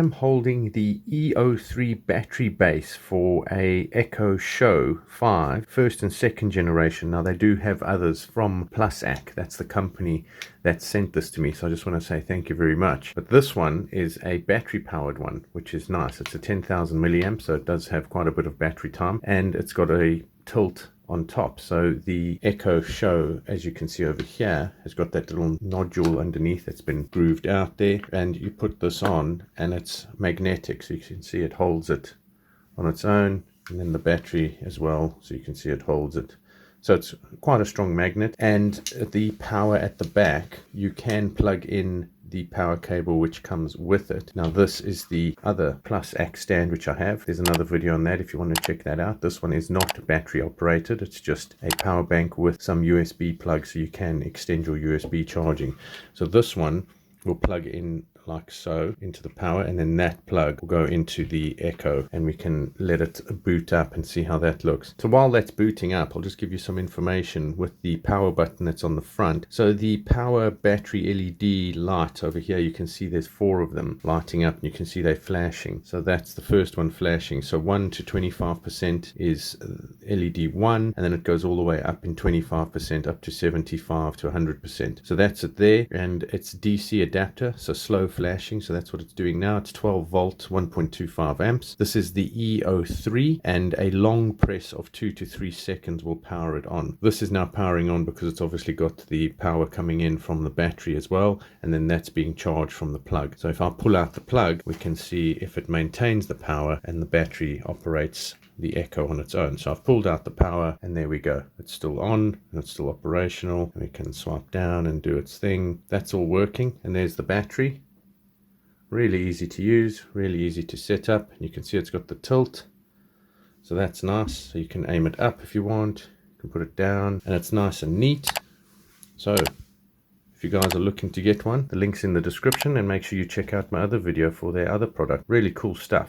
I'm holding the E03 battery base for a Echo Show 5 first and second generation. Now they do have others from Plusac. That's the company that sent this to me, so I just want to say thank you very much. But this one is a battery powered one, which is nice. It's a 10,000 milliamp, so it does have quite a bit of battery time, and it's got a tilt on top. So the Echo Show, as you can see over here, has got that little nodule underneath that's been grooved out there, and you put this on and it's magnetic, so you can see it holds it on its own, and then the battery as well, so you can see it holds it. So it's quite a strong magnet. And the power at the back, you can plug in the power cable which comes with it. Now this is the other Plusac stand which I have. There's another video on that if you want to check that out. This one is not battery operated, it's just a power bank with some USB plugs, so you can extend your USB charging. So this one will plug in like so into the power, and then that plug will go into the Echo, and we can let it boot up and see how that looks. So while that's booting up, I'll just give you some information with the power button that's on the front. So the power battery LED light over here, you can see there's 4 of them lighting up, and you can see they're flashing. So that's the first one flashing. So 1 to 25% is LED 1, and then it goes all the way up in 25% up to 75 to 100%. So that's it there, and it's DC adapter, so slow flashing. So that's what it's doing now. It's 12 volt 1.25 amps. This is the E03, and a long press of 2 to 3 seconds will power it on. This is now powering on because it's obviously got the power coming in from the battery as well, and then that's being charged from the plug. So if I pull out the plug, we can see if it maintains the power and the battery operates the Echo on its own. So I've pulled out the power, and there we go. It's still on and it's still operational, and we can swipe down and do its thing. That's all working, and there's the battery. Really easy to use, really easy to set up. You can see it's got the tilt, so that's nice. So you can aim it up if you want, you can put it down, and it's nice and neat. So if you guys are looking to get one, the link's in the description, and make sure you check out my other video for their other product. Really cool stuff.